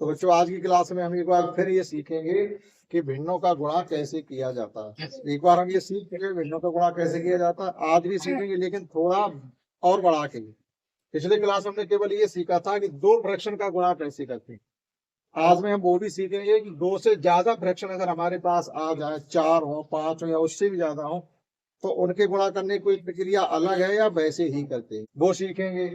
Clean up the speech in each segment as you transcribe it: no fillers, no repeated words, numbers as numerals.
तो बच्चों आज की क्लास में हम एक बार फिर ये सीखेंगे कि भिन्नों का गुणा कैसे किया जाता है। एक बार हम ये सीख चुके भिन्नों का गुणा कैसे किया जाता है, आज भी सीखेंगे लेकिन थोड़ा और बढ़ा के। पिछले क्लास हमने केवल ये सीखा था कि दो फ्रैक्शन का गुणा कैसे करते हैं। आज में हम वो भी सीखेंगे कि दो से ज्यादा फ्रैक्शन अगर हमारे पास आ जाए, 4 हो, 5 हो या उससे भी ज्यादा हो, तो उनके गुणा करने की कोई प्रक्रिया अलग है या वैसे ही करते हैं, वो सीखेंगे।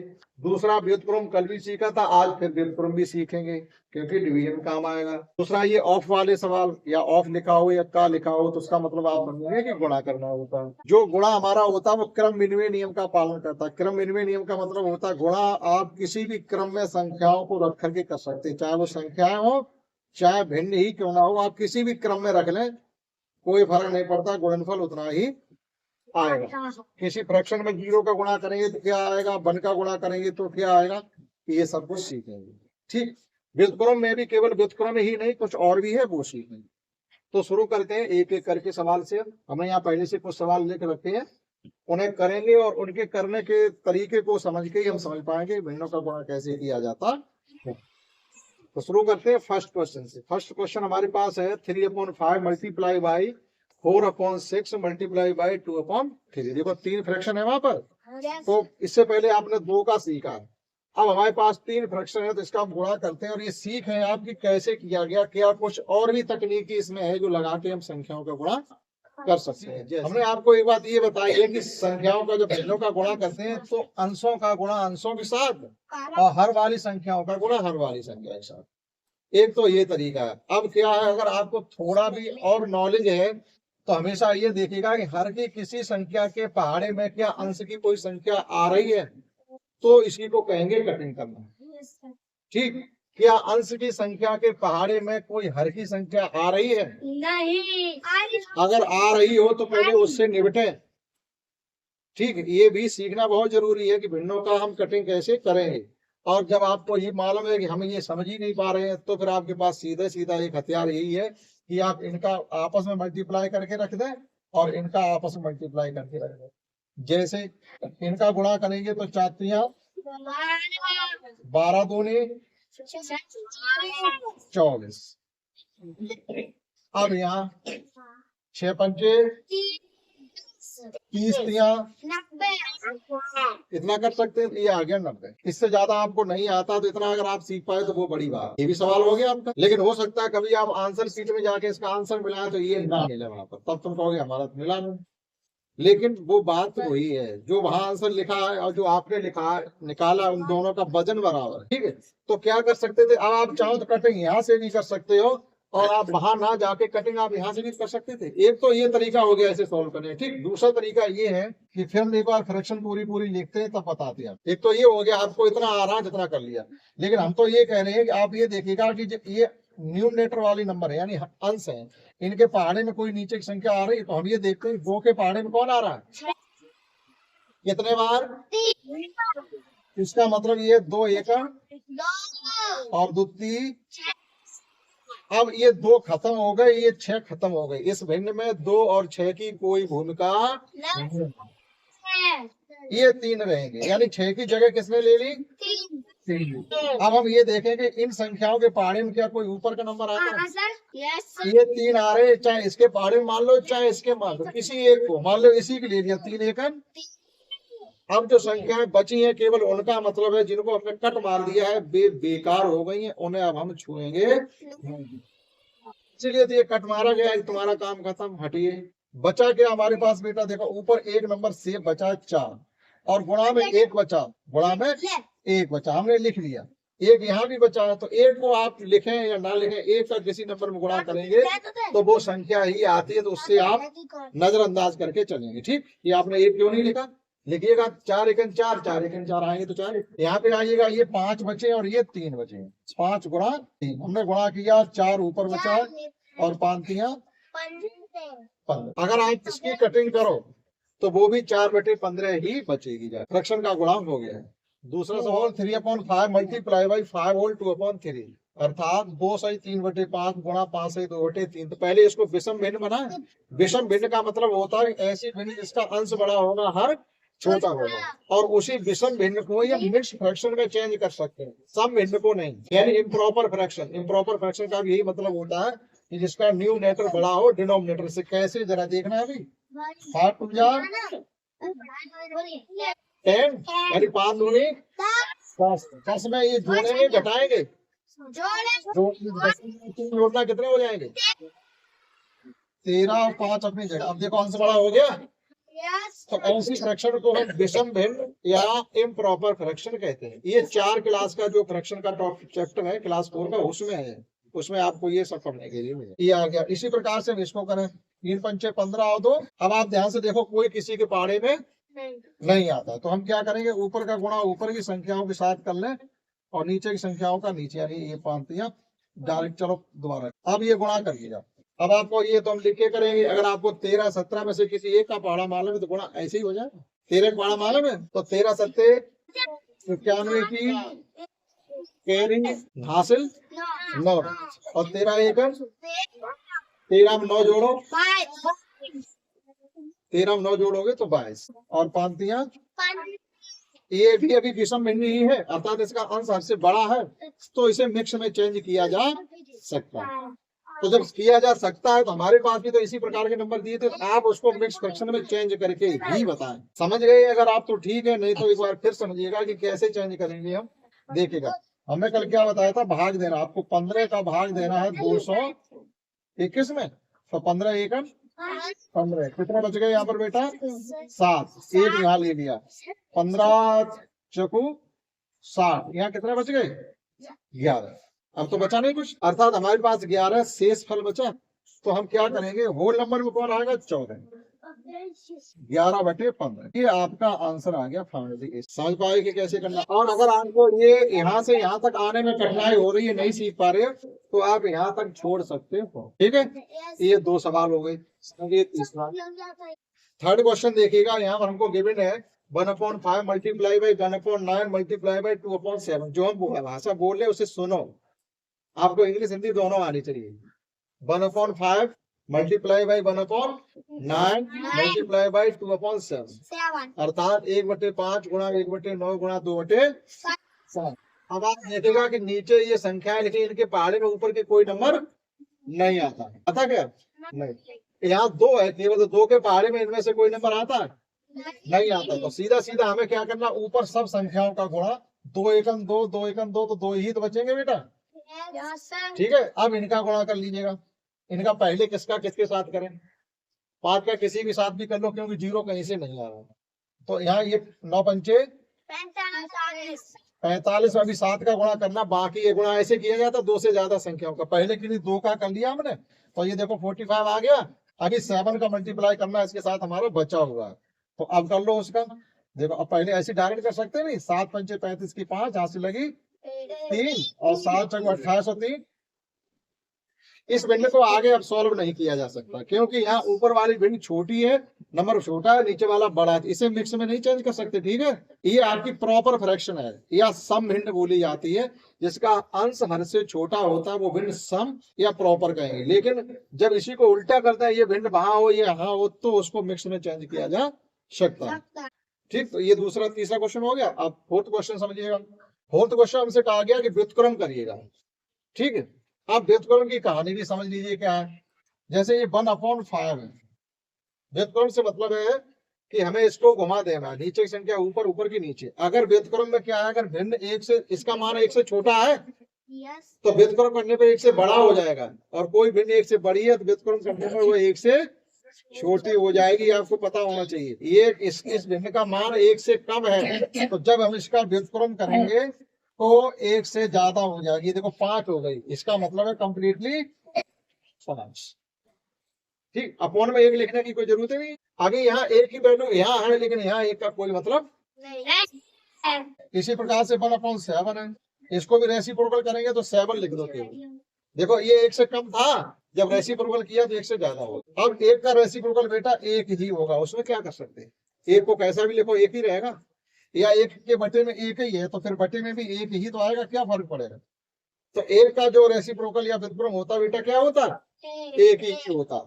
दूसरा व्युत्क्रम कल भी सीखा था, आज फिर व्युत्क्रम भी सीखेंगे क्योंकि डिवीजन काम आएगा। दूसरा ये ऑफ वाले सवाल या ऑफ लिखा हो या का लिखा हो तो उसका मतलब आप समझेंगे कि गुणा करना होता है। जो गुणा हमारा होता है वो क्रम विनिमय नियम का पालन करता है। क्रम विनिमय नियम का मतलब होता है गुणा आप किसी भी क्रम में संख्याओं को रख करके कर सकते हैं, चाहे वो संख्याएं हो चाहे भिन्न ही क्यों ना हो, आप किसी भी क्रम में रख लें कोई फर्क नहीं पड़ता, गुणनफल उतना ही आएगा। किसी फ्रैक्शन में 0 का गुणा करेंगे तो क्या आएगा, 1 का गुणा करेंगे तो क्या आएगा, ये सब कुछ सीखेंगे। ठीक, व्युत्क्रम में भी केवल व्युत्क्रम ही नहीं कुछ और भी है वो सीखेंगे। तो शुरू करते हैं एक एक करके सवाल से। हमने यहाँ पहले से कुछ सवाल लिख रखे हैं, उन्हें करेंगे और उनके करने के तरीके को समझ के ही हम समझ पाएंगे भिन्नों का गुणा कैसे किया जाता है। तो शुरू करते हैं फर्स्ट क्वेश्चन से। फर्स्ट क्वेश्चन हमारे पास है 3/5 मल्टीप्लाई बाई 4/6 मल्टीप्लाई बाई 2/3। देखो 3 फ्रैक्शन है वहां पर, तो इससे पहले आपने 2 का सीखा है। अब हमारे पास 3 फ्रैक्शन है तो इसका हम गुणा करते हैं और ये सीख है आपकी कैसे किया गया, क्या कुछ और भी तकनीकी इसमें है जो लगा के हम संख्याओं का गुणा कर सकते हैं। हमने आपको एक बात ये बताई है कि संख्याओं का जब भिन्नों का गुणा करते हैं तो अंशों का गुणा अंशों के साथ और हर वाली संख्याओं का गुणा हर वाली संख्या के साथ। एक तो ये तरीका है। अब क्या है, अगर आपको थोड़ा भी और नॉलेज है तो हमेशा ये देखिएगा कि हर की किसी संख्या के पहाड़े में क्या अंश की कोई संख्या आ रही है तो इसी को कहेंगे कटिंग करना। ठीक, क्या अंश की संख्या के पहाड़े में कोई हर की संख्या आ रही है? नहीं। अगर आ रही हो तो पहले उससे निपटे। ठीक, ये भी सीखना बहुत जरूरी है कि भिन्नों का हम कटिंग कैसे करेंगे। और जब आपको ये मालूम है कि हम ये समझ ही नहीं पा रहे हैं तो फिर आपके पास सीधा सीधा एक हथियार यही है कि आप इनका आपस में मल्टीप्लाई करके रख दें और इनका आपस में मल्टीप्लाई करके रख दें। जैसे इनका गुणा करेंगे तो 4 3 12 दूनी 24। अब यहाँ 6 पंचे 30 इतना कर सकते हैं। ये आ गया 90। इससे ज्यादा आपको नहीं आता तो इतना अगर आप सीख पाए तो वो बड़ी बात। ये भी सवाल हो गया आपका, लेकिन हो सकता है कभी आप आंसर शीट में जाके इसका आंसर मिलाएं तो ये ना मिले वहां पर, तब तुम कहोगे हमारा तो मिला नहीं। लेकिन वो बात तो वही है, जो वहां आंसर लिखा है और जो आपने लिखा निकाला उन दोनों का वजन बराबर है। ठीक है, तो क्या कर सकते थे, अब आप चाहो तो कटिंग यहाँ से भी कर सकते हो और आप वहां ना जाके कटिंग आप यहाँ से भी कर सकते थे। एक तो ये तरीका हो गया ऐसे सॉल्व करने। ठीक, दूसरा तरीका ये है कि फिर हम एक बार फ्रैक्शन पूरी पूरी लिखते हैं तब बताते हैं। एक तो ये हो गया आपको इतना आ रहा जितना कर लिया, लेकिन हम तो ये कह रहे हैं कि आप ये देखिएगा कि ये न्यूमरेटर वाली नंबर है यानी अंश है, इनके पहाड़े में कोई नीचे की संख्या आ रही है तो हम ये देखते हैं 2 के पहाड़े में कौन आ रहा है, कितने बार। इसका मतलब ये 2 1 और 2 3। अब ये 2 खत्म हो गए, ये 6 खत्म हो गए। इस भिन्न में 2 और 6 की कोई भूमिका नहीं, ये 3 रहेंगे यानी 6 की जगह किसने ले ली, 3। अब हम ये देखेंगे इन संख्याओं के पहाड़े में क्या कोई ऊपर का नंबर आता है। ये 3 आ रहे हैं, चाहे इसके पहाड़े में मान लो चाहे इसके मान लो, किसी एक को मान लो, इसी के ले लिया 3 1। अब जो संख्याएं बची हैं केवल उनका मतलब है जिनको हमने कट मार दिया है बेकार हो गई हैं, उन्हें अब हम छुएंगे। इसलिए तो ये कट मारा गया है, तुम्हारा काम खत्म, हटिए। बचा क्या हमारे पास बेटा, देखो ऊपर एक नंबर से बचा 4 और गुणा में 1 बचा, गुणा में 1 बचा, हमने लिख लिया। एक यहाँ भी बचा है तो एक को आप लिखें या ना लिखें, एक का किसी नंबर में गुणा करेंगे तो वो संख्या ही आती है, तो उससे आप नजरअंदाज करके चलेंगे। ठीक, ये आपने एक क्यों नहीं लिखा, लिखिएगा 4 1 4 4 1 4 आएंगे तो 4। यहाँ पे आइएगा ये 5 बचे और ये 3 बचे, 5 गुणा 3 हमने गुणा किया, 4 ऊपर बचा और 5 3 15। अगर आप इसकी कटिंग करो तो वो भी 4/15 ही बचेगी। फ्रैक्शन का गुणा हो गया है। दूसरा सवाल 3/5 मल्टीप्लाई बाई 5 होल 2/3 अर्थात 2 सही 3/5 गुणा 5 सही 2/3। तो पहले इसको विषम भिन्न बनाए। विषम भिन्न का मतलब होता है ऐसी भिन्न जिसका अंश बड़ा होगा हर छोटा होगा, और उसी विषम भिन्न को या मिक्स फ्रैक्शन में चेंज कर सकते हैं, सम भिन्न को नहीं। यानी इम्प्रॉपर फ्रैक्शन, इम्प्रॉपर फ्रैक्शन का भी यही मतलब होता है कि जिसका न्यूमरेटर बड़ा हो डिनोमिनेटर से। कैसे, जरा देखना है अभी। 5 टू जा 10, यानी 5 दूनी 10, 10 में ये जोड़ेंगे घटाएंगे, जोड़ना कितने हो जाएंगे, 13 और 5 अपनी जगह। अब देखो आंसर बड़ा हो गया। तो ऐसी फ्रैक्शन को हम विषम भिन्न या इम्प्रॉपर फ्रैक्शन कहते हैं। ये 4 क्लास का जो फ्रैक्शन का टॉपिक चैप्टर है क्लास 4 का, उसमें है, उसमें आपको ये सब पढ़ने के लिए मिले। ये आ गया। इसी प्रकार से हम इसको करें, 3 पंचे 15 और 2। अब आप ध्यान से देखो, कोई किसी के पहाड़े में नहीं आता, तो हम क्या करेंगे, ऊपर का गुणा ऊपर की संख्याओं के साथ कर लें और नीचे की संख्याओं का नीचे, यानी ये पांतियां डायरेक्ट। चलो दोबारा, अब ये गुणा कर लीजिए। अब आपको ये तो हम लिख के करेंगे। अगर आपको 13 17 में से किसी एक का पहाड़ा मालूम है तो गुणा ऐसे ही हो जाए। 13 का पहाड़ा मालूम है तो 13 सत्ते 91 की कैरिंग हासिल 9, और 13 एक 13 में 9 जोड़ो, 13 में 9 जोड़ोगे तो 22, और पांतियां ये भी अभी विषम भिन्न ही है, अर्थात इसका अंश हद से बड़ा है, तो इसे मिक्स में चेंज किया जा सकता है। तो जब किया जा सकता है तो हमारे पास भी तो इसी प्रकार के नंबर दिए थे, आप उसको मिक्स फ्रैक्शन में चेंज करके ही बताएं। समझ गए अगर आप तो ठीक है, नहीं तो एक बार फिर समझिएगा कि कैसे चेंज करेंगे हम। देखिएगा, हमने कल क्या बताया था, भाग देना। आपको 15 का भाग देना है 221 में, तो 15 एक 15, कितने बच गए यहाँ पर बेटा, 7, एक यहाँ ले लिया, 15 चकू 60, यहाँ कितने बच गए, 11। अब तो बचा नहीं कुछ, अर्थात हमारे पास 11 शेष फल बचा। तो हम क्या करेंगे, होल नंबर में कौन आएगा, 14, 11/15। ये आपका आंसर आ गया फाइनली। समझ पाए कि कैसे करना। और अगर आपको ये यहाँ से यहाँ तक आने में कठिनाई हो रही है, नहीं सीख पा रहे तो आप यहाँ तक छोड़ सकते हो, ठीक है। ये 2 सवाल हो गए। तीसरा, थर्ड क्वेश्चन देखिएगा, यहाँ पर हमको गिवन है 1/5 मल्टीप्लाई बाई 1/9 मल्टीप्लाई बाई 2/7। जो हम भाषा बोल रहे उसे सुनो, आपको इंग्लिश हिंदी दोनों आनी चाहिए। 1/5 मल्टीप्लाई बाई 1/9 मल्टीप्लाई बाई 2/7, अर्थात 1/5 गुणा 1/9 गुणा 2/7। अब आप देखेगा कि नीचे ये संख्या लिखी, इनके पहाड़े में ऊपर के कोई नंबर नहीं आता, आता क्या नहीं। यहाँ 2 है केवल, तो 2 के पहाड़े में इनमें से कोई नंबर आता है नहीं आता। तो सीधा सीधा हमें क्या करना, ऊपर सब संख्याओं का गुणा, 2 एकम 2, 2 एकम 2, तो 2 ही तो बचेंगे बेटा, ठीक है। अब इनका गुणा कर लीजिएगा। इनका पहले किसका किसके साथ करें, 5 का किसी भी साथ भी कर लो, क्योंकि 0 कहीं से नहीं आ रहा। तो यहाँ ये 9 पंचे 45, अभी 7 का गुणा करना बाकी। ये गुणा ऐसे किया जाता 2 से ज्यादा संख्याओं का, पहले के लिए 2 का कर लिया हमने, तो ये देखो 45 आ गया। अभी 7 का मल्टीप्लाई करना इसके साथ हमारा बचा हुआ है, तो अब कर लो उसका। देखो अब पहले ऐसे डायरेक्ट कर सकते हैं नहीं, 7 पंचे 35 की 5, हाथ से लगी 3, और 7 चौके 28 और 3। इस भिन्न को आगे अब सॉल्व नहीं किया जा सकता, क्योंकि यहाँ ऊपर वाली भिन्न छोटी है, नंबर छोटा है, नीचे वाला बड़ा है, इसे मिक्स में नहीं चेंज कर सकते, ठीक है। ये आपकी प्रॉपर फ्रैक्शन है, या सम भिन्न बोली जाती है, जिसका अंश हर से छोटा होता है वो भिन्न सम या प्रॉपर कहेंगे। लेकिन जब इसी को उल्टा करते हैं, ये भिन्न वहां हो ये यहाँ हो, तो उसको मिक्स में चेंज किया जा सकता है, ठीक। तो ये दूसरा तीसरा क्वेश्चन हो गया। अब फोर्थ क्वेश्चन समझिएगा। फोर्थ क्वेश्चन हमसे कहा गया कि व्युत्क्रम करिएगा, ठीक है। अब व्युत्क्रम की कहानी भी समझ लीजिए क्या है। जैसे ये 1/5 है, व्युत्क्रम से मतलब है कि हमें इसको घुमा देना, नीचे की संख्या ऊपर, ऊपर की नीचे। अगर व्युत्क्रम में क्या है, अगर भिन्न 1 से, इसका मान 1 से छोटा है तो व्युत्क्रम करने पे 1 से बड़ा हो जाएगा, और कोई भिन्न 1 से बड़ी है तो व्युत्क्रम करने में वो 1 से छोटी हो जाएगी। आपको पता होना चाहिए ये इस भिन्न का मान 1 से कम है, तो जब हम इसका व्युत्क्रम करेंगे तो 1 से ज्यादा हो जाएगी। देखो 5 हो गई, इसका मतलब है कंप्लीटली 5, ठीक। अपॉन में 1 लिखने की कोई जरूरत नहीं। आगे यहाँ 1 की वैल्यू यहाँ है, लेकिन यहाँ 1 का कोई मतलब नहीं। इसी प्रकार से 1/7 है, इसको भी रेसिप्रोकल करेंगे तो 7 लिख दो केवल। देखो ये 1 से कम था, जब रेसिप्रोकल किया तो 1 से ज्यादा होगा। अब 1 का रेसिप्रोकल बेटा 1 ही होगा, उसमें क्या कर सकते हैं, 1 को कैसा भी लिखो 1 ही रहेगा, या 1 के बटे में 1 ही है तो फिर बटे में भी 1 ही तो आएगा, क्या फर्क पड़ेगा। तो 1 का जो रेसिप्रोकल या व्युत्क्रम होता बेटा क्या होता, 1 ही होता।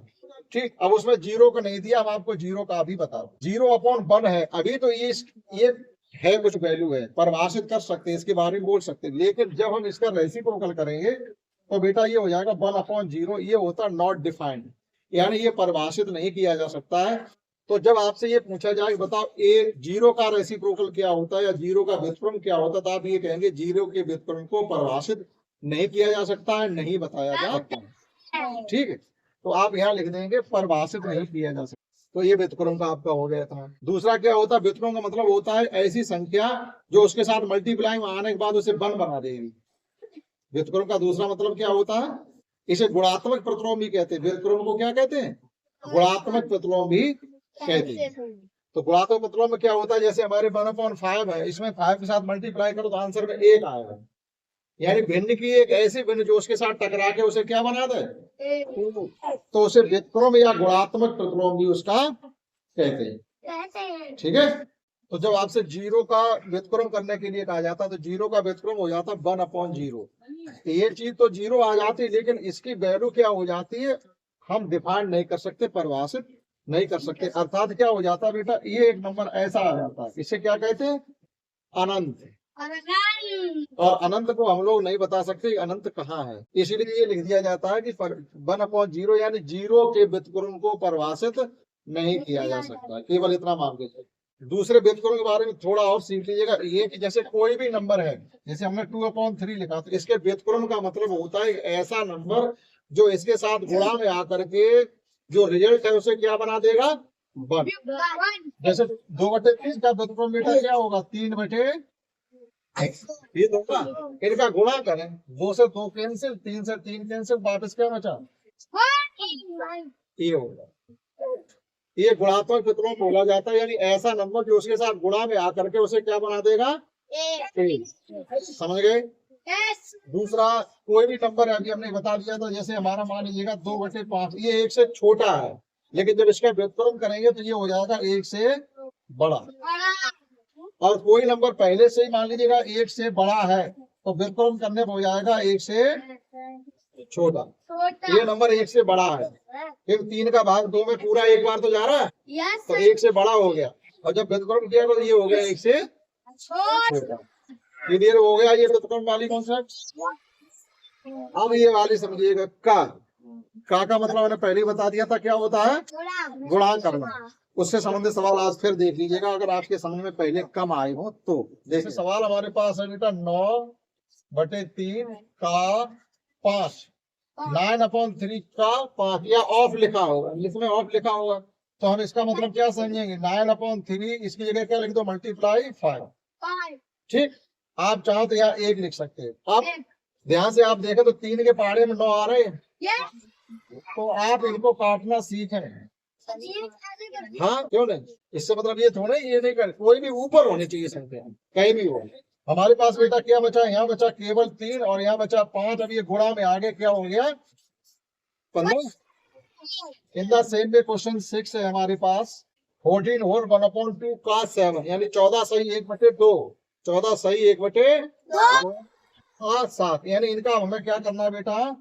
ठीक, अब उसमें जीरो का नहीं दिया, हम आपको जीरो का भी बता रहे, 0/1 है। अभी तो ये है कुछ वैल्यू है, परिभाषित कर सकते हैं, इसके बारे में बोल सकते हैं, लेकिन जब हम इसका रेसिप्रोकल करेंगे तो बेटा ये हो जाएगा 1/0। ये होता है नॉट डिफाइंड, यानी ये परिभाषित नहीं किया जा सकता है। तो जब आपसे ये पूछा जाए बताओ ए जीरो का रेसिप्रोकल क्या होता है या जीरो का व्युत्क्रम क्या होता है, तो आप ये कहेंगे जीरो के व्युत्क्रम को परिभाषित नहीं किया जा सकता है, नहीं बताया जा सकता है। ठीक है, तो आप यहाँ लिख देंगे परिभाषित नहीं किया जा सकता। तो ये व्युत्क्रम का आपका हो गया था। दूसरा क्या होता है, व्युत्क्रम का मतलब होता है ऐसी संख्या जो उसके साथ मल्टीप्लाई में आने के बाद उसे वन बना देगी। व्युत्क्रम का दूसरा मतलब क्या होता है, इसे गुणात्मक प्रतिलोम भी कहते हैं। व्युत्क्रम को क्या कहते हैं, गुणात्मक प्रतिलोम भी कहते हैं। तो गुणात्मक प्रतिलोम में क्या होता है, जैसे हमारे 1/5 है, इसमें 5 के साथ मल्टीप्लाई करो तो आंसर में 1 आएगा, यानी भिन्न की एक ऐसी भिन्न जो उसके साथ टकरा के उसे क्या बना दे, तो उसे व्युत्क्रम या गुणात्मक प्रतिलोम भी उसका कहते हैं। ठीक है, तो जब आपसे जीरो का व्युत्क्रम करने के लिए कहा जाता है तो जीरो का व्युत्क्रम हो जाता है 1/0। ये चीज तो जीरो आ जाती है, लेकिन इसकी वैल्यू क्या हो जाती है, हम डिफाइन नहीं कर सकते, परिभाषित नहीं कर सकते। अर्थात क्या हो जाता है बेटा, ये एक नंबर ऐसा आ जाता है, इसे क्या कहते हैं, अनंत। और अनंत को हम लोग नहीं बता सकते अनंत कहाँ है, इसलिए ये लिख दिया जाता है कि 1/0 यानी जीरो के व्युत्क्रम को परिभाषित नहीं किया जा सकता। केवल इतना मान के चलिए। दूसरे व्युत्क्रम के बारे में थोड़ा और सीख लीजिएगा। ये कि जैसे कोई भी नंबर है, जैसे हमने 2/3 लिखा, तो इसके व्युत्क्रम का मतलब होता है ऐसा नंबर जो इसके साथ गुणा में आकर के जो रिजल्ट है उसे क्या बना देगा, 1। जैसे 2/3 का व्युत्क्रम बेटा क्या होगा, 3/, ये होगा, इनका गुणा करें, 2 से 2 कैंसिल, 3 से 3 कैंसिल, वापस क्या बचा, ये होगा। ये गुणात्मक व्युत्क्रम बोला जाता है, यानी ऐसा नंबर जो उसके साथ गुणा में आकर के उसे क्या बना देगा, 1। समझ गए। दूसरा कोई भी नंबर अभी हमने बता दिया था, जैसे हमारा मान लीजिएगा 2/5, ये 1 से छोटा है, लेकिन जब इसका व्युत्क्रम करेंगे तो ये हो जाएगा 1 से बड़ा। और कोई नंबर पहले से ही मान लीजिएगा 1 से बड़ा है, तो व्युत्क्रम करने पर हो जाएगा 1 से छोटा। ये नंबर 1 से बड़ा है, फिर 3 का भाग 2 में पूरा एक बार तो जा रहा है, तो 1 से बड़ा हो गया, और जब व्युत्क्रम किया तो ये हो गया 1 से छोटा। क्लियर हो गया ये व्युत्क्रम वाली कॉन्सेप्ट। अब ये वाली समझिएगा, का मतलब मैंने पहले ही बता दिया था क्या होता है, गुणा करना। उससे संबंधित सवाल आज फिर देख लीजिएगा, अगर आपके समझ में पहले कम आए हो तो। जैसे सवाल हमारे पास है बेटा 9/3 का 5, 9/3 का 5, या ऑफ लिखा होगा, इसमें ऑफ लिखा होगा, तो हम इसका मतलब क्या समझेंगे, 9/3 इसकी जगह क्या लिख दो, मल्टीप्लाई 5। ठीक, आप चाहो तो यहाँ 1 लिख सकते हैं। आप ध्यान से आप देखें तो 3 के पहाड़े में 9 आ रहे हैं, तो आप इनको काटना सीखें। हाँ क्यों नहीं, इससे मतलब ये थोड़ा ये नहीं कर, कोई भी ऊपर होनी चाहिए संख्या, कहीं भी हो। हमारे पास बेटा क्या बचा, यहाँ बचा केवल 3 और यहाँ बचा 5। अब ये गुणा में आगे क्या हो गया, 15। In the same way question 6 है हमारे पास, 14 होल 1/2 का 7, यानी 14 सही 1/2, 14 सही 1/2 और 7, यानी इनका हमें क्या करना है बेटा,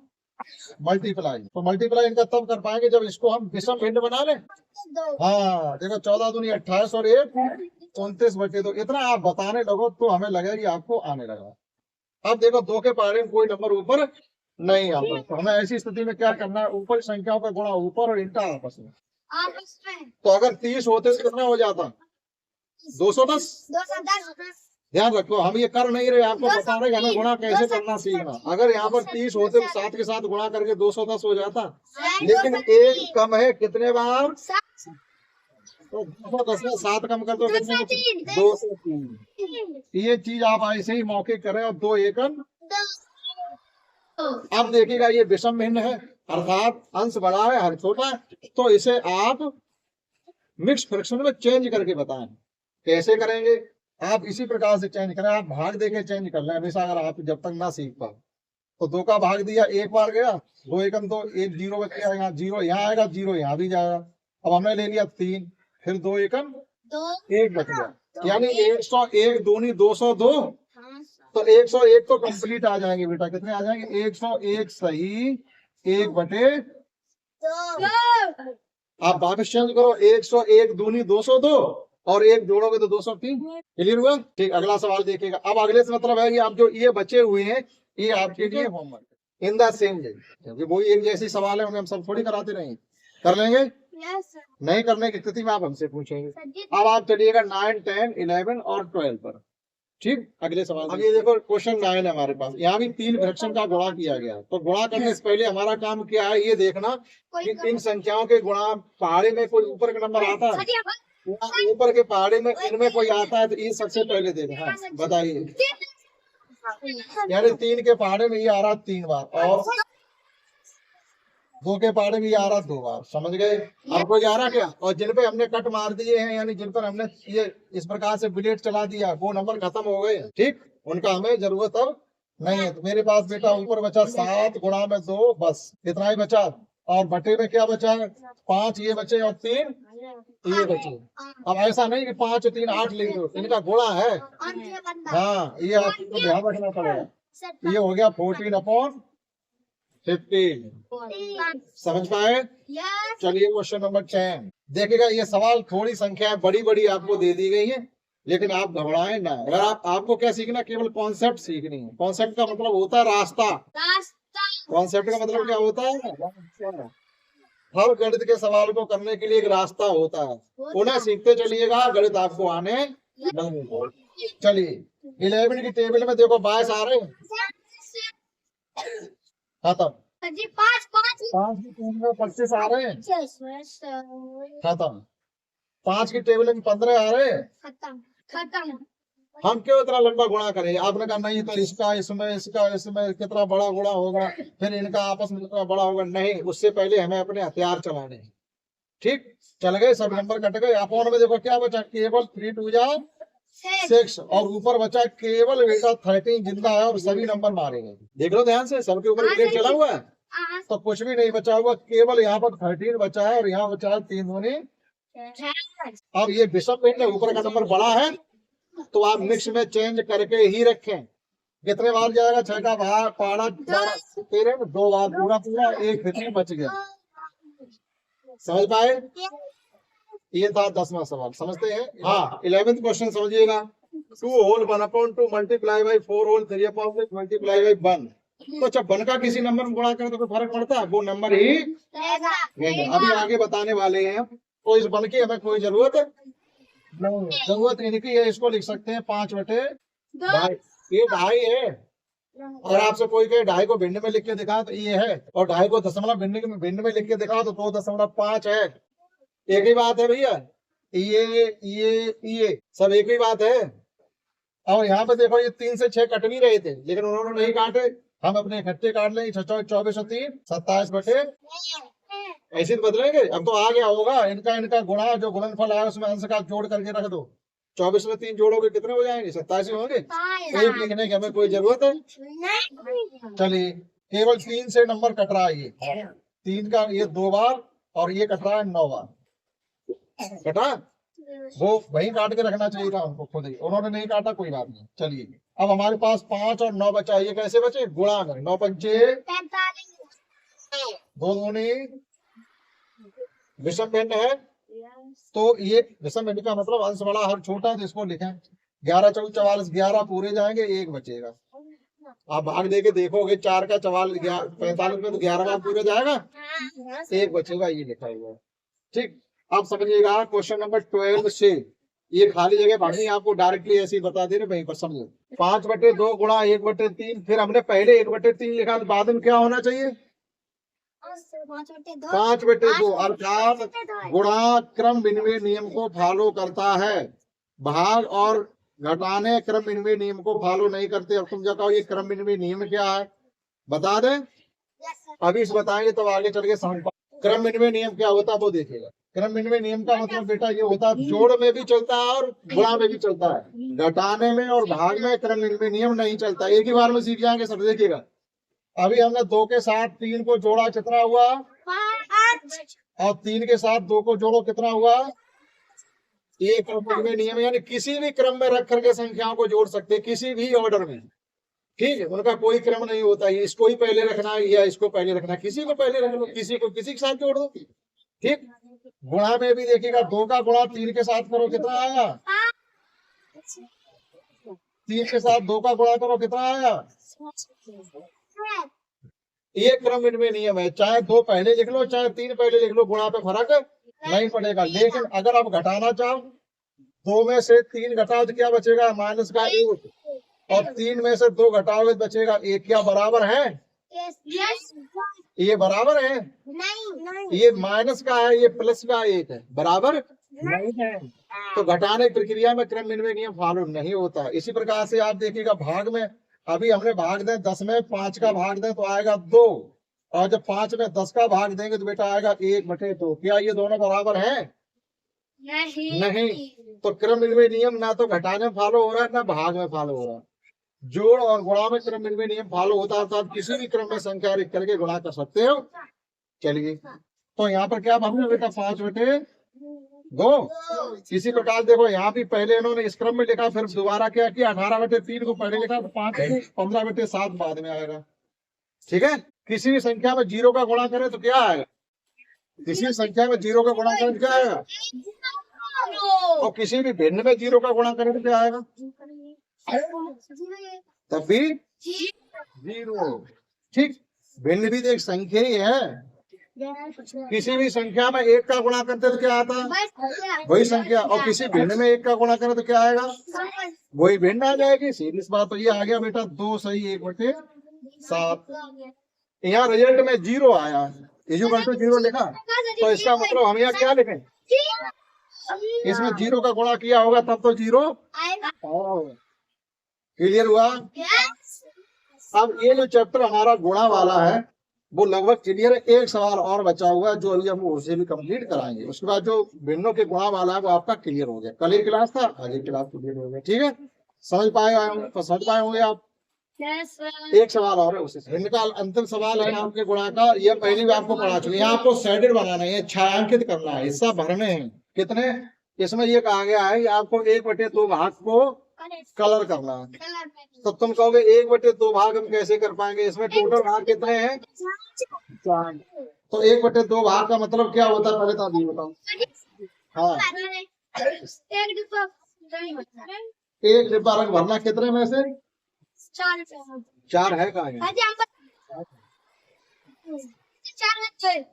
मल्टीप्लाई। तो मल्टीप्लाई इनका तब कर पाएंगे जब इसको हम विषम भिन्न बना लें। हाँ देखो, 14 दूनी 28 और 1 29/2। इतना आप बताने लगो तो हमें लगेगा कि आपको आने लगा। अब देखो 2 के पहाड़े में कोई नंबर ऊपर नहीं आता, तो हमें ऐसी स्थिति में क्या करना है, ऊपर संख्याओं का गुणा ऊपर और इनका आपस में। तो अगर 30 होते तो कितना हो जाता, 210। ध्यान रखो, हम ये कर नहीं रहे, आपको बता रहे हमें गुणा कैसे करना सीखना। अगर यहाँ पर 30 होते तो 7 के साथ गुणा करके 210 हो जाता, लेकिन 1 कम है कितने बार, तो 210 में 7 कम कर दो कितने, 203। ये चीज आप ऐसे ही मौके करें, और 2 एकम। अब देखिएगा ये विषम भिन्न है, अर्थात अंश बड़ा है हर छोटा, तो इसे आप मिक्स फ्रैक्शन में चेंज करके बताएं। कैसे करेंगे, आप इसी प्रकार से चेंज करें, आप भाग देके चेंज कर लें हमेशा, अगर आप जब तक ना सीख पाओ। तो 2 का भाग दिया, 1 बार गया, 2 एकम 2, 1 0 बच गया, यहाँ 0 यहाँ आएगा, 0 यहाँ भी जाएगा। अब हमने ले लिया 3, फिर 2 एकम 1 बच गया, यानी 101 दूनी 202, तो 101 तो कंप्लीट आ जाएंगे बेटा, कितने आ जाएंगे, 101 सही 1/2 आप वापस चेंज करो, 101 दूनी 202 और एक जोड़ोगे तो 203। क्लियर हुआ? ठीक, अगला सवाल देखिएगा। अब अगले से मतलब है कि आप जो ये बचे हुए हैं ये आपके लिए homework in the same way, क्योंकि वही एक जैसी सवाल है, उन्हें हम सब थोड़ी कराते रहेंगे। कर लेंगे? नहीं करने की स्थिति में आप हमसे पूछेंगे। अब आप चलिएगा 9, 10, 11 और 12 पर। ठीक, अगले सवाल। अब ये देखो क्वेश्चन 9 है हमारे पास, यहाँ भी 3 फ्रैक्शन का गुणा किया गया। तो गुणा करने से पहले हमारा काम क्या है, ये देखना कि इन संख्याओं के गुणा पहाड़े में कोई ऊपर का नंबर आता है, ऊपर के पहाड़े में इनमें कोई आता है, तो ये सबसे पहले देखना। हाँ, बताइए। यानी 3 के पहाड़े में ये आ रहा 3 बार, और 2 के पहाड़े में ये आ रहा 2 बार। समझ गए? आपको जा रहा क्या? और जिन पे हमने कट मार दिए हैं, यानी जिन पर हमने ये इस प्रकार से बुलेट चला दिया, वो नंबर खत्म हो गए। ठीक, उनका हमें जरूरत अब नहीं है। तो मेरे पास बेटा ऊपर बचा 7 गुणा में 2, बस इतना ही बचा। और बटे में क्या बचा? 5 ये बचे और 3 ये बचे। अब ऐसा नहीं कि 5 3 8 लिख दो, इनका गुणा है। हाँ, ये आपको ध्यान रखना पड़ेगा। ये हो गया 14/15। समझ पाए? चलिए क्वेश्चन नंबर 10 देखिएगा। ये सवाल थोड़ी संख्याएं बड़ी बड़ी आपको दे दी गई है, लेकिन आप घबराएं ना। अगर आपको क्या सीखना, केवल कॉन्सेप्ट सीखनी है। कॉन्सेप्ट का मतलब होता है रास्ता। कॉन्सेप्ट का मतलब क्या होता है? हर गणित के सवाल को करने के लिए एक रास्ता होता है, उन्हें सीखते चलिएगा, गणित आपको आने नहीं। चलिए 11 की टेबल में देखो 22 आ रहे हैं, खत्म। 5 की टेबल में 25 आ रहे हैं, खत्म। 5 की टेबल में 15 आ रहे हैं, हम क्यों इतना लंबा गुणा करें? आपने कहा नहीं, तो इसका इसमें कितना बड़ा गुणा होगा, फिर इनका आपस में कितना बड़ा होगा। नहीं, उससे पहले हमें अपने हथियार चलाने हैं। ठीक, चल गए, सब नंबर कट गए। अपोन में देखो क्या बचा, केवल 3 2 जा 6, और ऊपर बचा केवल बेटा 13 जिंदा है, और सभी नंबर मारेंगे। देख लो ध्यान से, सबके ऊपर प्लेट चला हुआ है, तो कुछ भी नहीं बचा हुआ, केवल यहाँ पर 13 बचा है, और यहाँ बचा है 3 दूनी। अब ये विषम पिंड ऊपर का नंबर बड़ा है, तो आप मिक्स में चेंज करके ही रखें। कितने बार जाएगा? 6 का भाग पाड़ा 13 में 2 बार, पूरा पूरा एक फिर बच गया। समझ पाए? ये था 10वां सवाल। समझते हैं? हाँ, 11th क्वेश्चन समझिएगा। 2 whole 1/2 multiply by 4 whole 3/6 multiply by 1। तो जब 1 का किसी नंबर में गुणा करें तो कोई फर्क पड़ता है? वो नंबर ही अभी आगे बताने वाले हैं। तो इस 1 की हमें कोई जरूरत नहीं, जरूरत इनकी है। इसको लिख सकते हैं 5/2। ये 2.5 है। अगर आपसे कोई कहे 2.5 को भिन्न में लिख के दिखा तो ये है, और 2.5 को दशमलव भिन्न में लिख के दिखा तो 2.5 है। एक ही बात है भैया, ये सब एक ही बात है। और यहाँ पे देखो ये 3 से 6 कट भी रहे थे, लेकिन उन्होंने नहीं काटे। हम अपने इकट्ठे काट लेंगे। 24 और 3 27/, ऐसे बदलेंगे। अब तो आ गया होगा इनका गुणा, जो गुणनफल आया उसमें अंश का जोड़ करके रख दो। 24 में 3 जोड़ोगे कितने हो जाएंगे? 27 होंगे। एक लिखने की हमें कोई जरूरत है? चलिए, केवल 3 से नंबर कट रहा है। ये 3 का ये 2 बार, और ये कट रहा है 9 बार। कटा, वो वही काट के रखना चाहिए था हमको खुद ही, उन्होंने नहीं काटा, कोई बात नहीं। चलिए, अब हमारे पास 5 और 9 बचा। ये कैसे बचे? गुणा में 9 पंचे 2 दूनी विषम भिन्न है। तो ये विषम भिन्न का मतलब अंश बड़ा हर छोटा, तो इसको लिखें 11 4 44, 11 पूरे जाएंगे, 1 बचेगा। आप भाग दे के देखोगे, 4 का 44 45 में तो 11 बार पूरे जाएगा, 1 बचेगा। ये लिखा हुआ है। ठीक, अब समझिएगा क्वेश्चन नंबर 12 से। ये खाली जगह भरनी, आपको डायरेक्टली ऐसे ही बता दे रहे, वहीं पर समझो। 5/2 गुणा 1/3, फिर हमने पहले 1/3 लिखा, तो बाद में क्या होना चाहिए? 5/2 अर्थात गुणा क्रम विनिमय नियम को फॉलो करता है, भाग और घटाने क्रम विनिमय नियम को फॉलो नहीं करते। अब तुम जो कहो ये क्रम विनिमय नियम क्या है, बता दें? अभी इस बताएंगे तब आगे चल के समझ पाओ। क्रम विनिमय नियम क्या होता है वो देखिएगा। क्रम विनिमय नियम का मतलब बेटा ये होता है, जोड़ में भी चलता है और गुणा में भी चलता है, घटाने में और भाग में क्रम विनिमय नियम नहीं चलता। एक ही बार में सीख जाएंगे सब। देखिएगा, अभी हमने 2 के साथ 3 को जोड़ा, कितना हुआ? 5। और 3 के साथ 2 को जोड़ो, कितना हुआ? 1। क्रम विनिमय नियम यानी किसी भी क्रम में रख करके संख्याओं को जोड़ सकते, किसी भी ऑर्डर में। ठीक है, उनका कोई क्रम नहीं होता है, इसको ही पहले रखना है या इसको पहले रखना है, किसी को पहले रख लो, किसी को किसी के साथ जोड़ दो। ठीक, गुणा में भी देखिएगा, 2 का गुणा 3 के साथ करो कितना आएगा, 3 के साथ 2 का गुणा करो कितना आएगा। ये क्रम इनमें नियम है, चाहे 2 पहले लिख लो चाहे 3 पहले लिख लो, गुणा पे फर्क नहीं पड़ेगा। लेकिन अगर आप घटाना चाहो, 2 में से 3 घटाओ तो क्या बचेगा, माइनस का 1, और 3 में से 2 घटाओगे तो बचेगा 1। क्या बराबर है, ये बराबर है, नहीं, ये माइनस का है, ये प्लस का 1 है, बराबर नहीं है। तो घटाने की प्रक्रिया में क्रम इनमें नियम फॉलो नहीं होता। इसी प्रकार से आप देखिएगा भाग में, अभी हमने भाग दें 10 में 5 का भाग दें तो आएगा 2, और जब 5 में 10 का भाग देंगे तो बेटा आएगा 1/2। क्या ये दोनों बराबर है, नहीं। तो क्रम इनमें नियम ना तो घटाने में फॉलो हो रहा है ना भाग में फॉलो हो रहा है। जोड़ और गुणा में क्रम इनमें नियम फॉलो होता है, तो आप किसी भी क्रम में संख्या लिख करके गुणा कर सकते हो। चलिए, तो यहाँ पर क्या भाग बेटा, 5/2। इसी प्रकार देखो यहाँ भी पहले इन्होंने इस क्रम में लिखा, फिर दोबारा क्या किया, 18/3 को पहले लिखा, तो 5 15/7 बाद में आएगा। ठीक है, किसी भी संख्या में 0 का गुणा करें तो क्या आएगा, किसी भी संख्या में 0 का गुणा करें तो क्या आएगा, और किसी भी भिन्न में 0 का गुणा करें तो क्या आएगा, तब भी 0। ठीक, भिन्न भी तो एक संख्या ही है, किसी भी संख्या में 1 का गुणा करते तो क्या आता है, वही संख्या, और किसी भिन्न में 1 का गुणा करें तो क्या आएगा, वही भिन्न आ जाएगी। सीधी सी बात। तो ये आ गया बेटा 2 सही 1/7। यहाँ रिजल्ट में 0 आया, इक्वल टू 0 लिखा, तो इसका मतलब हम यहाँ क्या लिखें, इसमें 0 का गुणा किया होगा तब तो 0 आएगा। क्लियर हुआ। अब ये जो चैप्टर हमारा गुणा वाला है वो लगभग क्लियर है। एक सवाल और बचा हुआ है जो अभी हम उसे भी कंप्लीट कराएंगे, उसके बाद जो भिन्नों के गुणा वाला है वो आपका क्लियर हो गया। कल ही क्लास था, आज ही क्लास क्लियर हो गया। ठीक है, समझ पाए होंगे आप। एक सवाल और है, उसे भिन्न का अंतिम सवाल है आपके गुणा का। ये पहली बार आपको पढ़ा चुके, यहाँ आपको शेडेड बनाना है, छायांकित करना है, हिस्सा भरने हैं। कितने, इसमें ये कहा गया है कि आपको 1/2 भाग को कलर करना है। तो तुम कहोगे 1/2 भाग हम कैसे कर पाएंगे, इसमें टोटल भाग कितने हैं, 4। तो 1/2 भाग का मतलब क्या होता है, पहले तो अभी बताओ। हाँ, एक डिब्बा रंग भरना कितने में से, 4 है कहाँ है,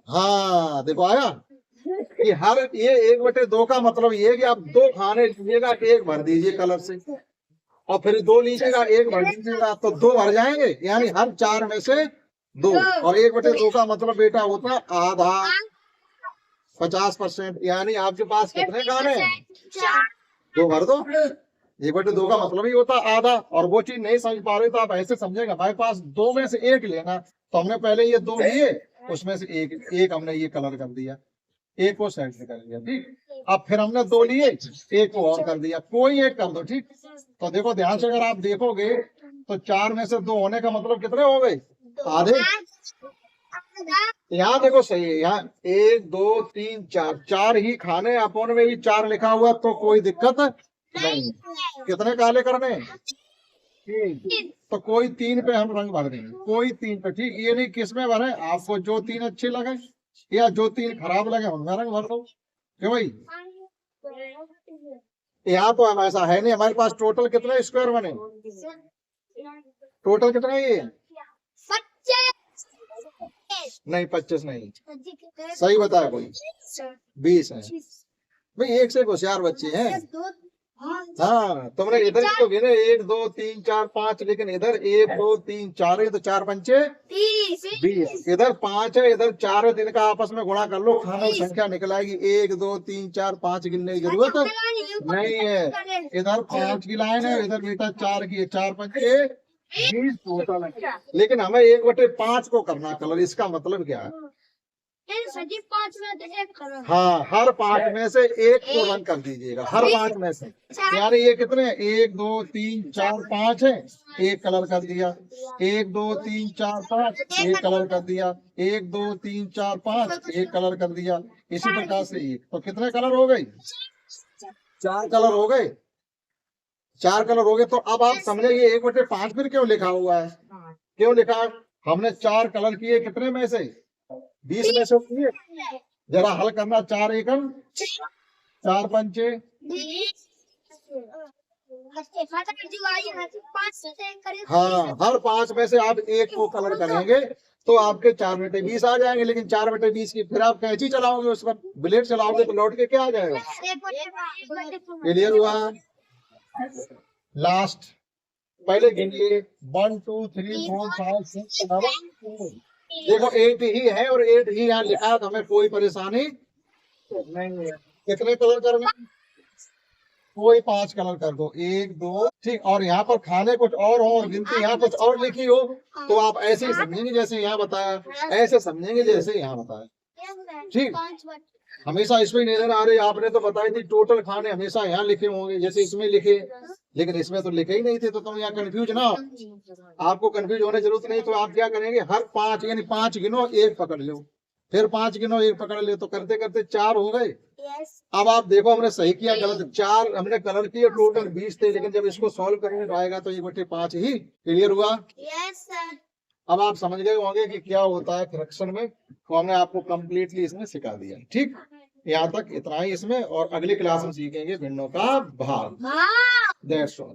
हाँ देखो आया कि हर ये 1/2 का मतलब ये कि आप 2 खाने लीजिएगा, 1 भर दीजिए कलर से, और फिर 2 लीजिएगा 1 भर दीजिएगा, तो 2 भर जाएंगे, यानी हर 4 में से 2। और 1/2 का मतलब बेटा होता है आधा, 50%। यानी आपके पास कितने खाने हैं, 2 भर दो। 1/2 का मतलब ही होता है आधा। और वो चीज नहीं समझ पा रहे तो आप ऐसे समझेगा, हमारे पास 2 में से 1 लेना, तो हमने पहले ये 2 लिए, उसमें से एक हमने ये कलर कर दिया, 1 को साइड से कर दिया। ठीक, अब फिर हमने 2 लिए, 1 को और कर दिया, कोई 1 कर दो। ठीक, तो देखो ध्यान से अगर आप देखोगे तो 4 में से 2 होने का मतलब कितने हो गए, आधे। यहाँ देखो सही है, यहाँ 1 2 3 4 ही खाने, अपोन में भी 4 लिखा हुआ, तो कोई दिक्कत नहीं। कितने काले करने, तो कोई 3 पे हम रंग भर देंगे, कोई 3 पे। ठीक, ये नहीं किस में भरे, आपको जो 3 अच्छे लगे या जो 3 खराब लगे उनमें रंग भर दो। क्यों भाई, यहाँ तो हम ऐसा है नहीं, हमारे पास टोटल कितने स्क्वायर बने, टोटल कितने, ये नहीं 25 नहीं, सही बताया कोई, 20 है भाई। 1 से होशियार बच्चे हैं। हाँ, तुमने इधर तो गिने 1 2 3 4 5, लेकिन इधर 1 2 3 4 है, तो 4 पंचे 20। इधर 5 है, इधर 4 है, तो इनका आपस में गुणा कर लो, खाने की संख्या निकल आएगी। 1 2 3 4 5 गिनने की जरूरत नहीं है। इधर 5 की लाइन है, इधर बेटा 4 की, 4 पंचे 20 टोटल है। लेकिन हमें 1/5 को करना कलर, इसका मतलब क्या है, हाँ, हर 5 में से 1 को रंग कर दीजिएगा, हर 5 में से। यानी ये कितने, 1 2 3 4 5 है, 1 कलर कर दिया, 1 2 3 4 5, 1 कलर कर दिया, 1 2 3 4 5, 1 कलर कर दिया। इसी प्रकार से 1, तो कितने कलर हो गए, 4 कलर हो गए। 4 कलर हो गए। तो अब आप समझे ये 1/5 फिर क्यों लिखा हुआ है? क्यों लिखा? हमने 4 कलर किए, कितने में से? 20 में से किए। जरा हल करना, 4 एकम 4 पंचे, हाँ, हर 5 में से आप एक को कलर करेंगे तो आपके 4/20 आ जाएंगे। लेकिन 4/20 की फिर आप कैंची चलाओगे, उस पर ब्लेड चलाओगे तो लौट के क्या आ जाएगा? क्लियर हुआ? लास्ट पहले गिनिए, 1 2 3 4 5 6 7। देखो 8 ही है और 8 ही यहाँ लिखा है, तो हमें कोई परेशानी नहीं है। कितने कलर करना? कोई 5 कलर कर दो, 1 2, ठीक। और यहाँ पर खाने कुछ और हो और गिनती यहाँ कुछ और लिखी हो तो आप ऐसे ही समझेंगे जैसे यहाँ बताया, ऐसे समझेंगे जैसे यहाँ बताया, ठीक। हमेशा इसमें नजर आ रही, आपने तो बताई थी टोटल खाने हमेशा यहाँ लिखे होंगे जैसे इसमें लिखे, लेकिन इसमें तो लिखे ही नहीं थे। तो तुम यहाँ कंफ्यूज ना हो, आपको कंफ्यूज होने की जरूरत नहीं। तो आप क्या करेंगे, हर 5 यानी 5 गिनो, 1 पकड़ लो, फिर 5 गिनो, 1 पकड़ ले, तो करते करते 4 हो गए। अब आप देखो हमने सही किया गलत, 4 हमने कलर किए, टोटल 20 थे, लेकिन जब इसको सॉल्व करेंगे तो आएगा तो 1/5 ही। क्लियर हुआ? Yes sir. अब आप समझ गए होंगे कि क्या होता है फ्रैक्शन में, तो हमने आपको कंप्लीटली इसमें सिखा दिया, ठीक। यहाँ तक इतना ही इसमें, और अगली क्लास में सीखेंगे भिन्नों का भाग। That's all.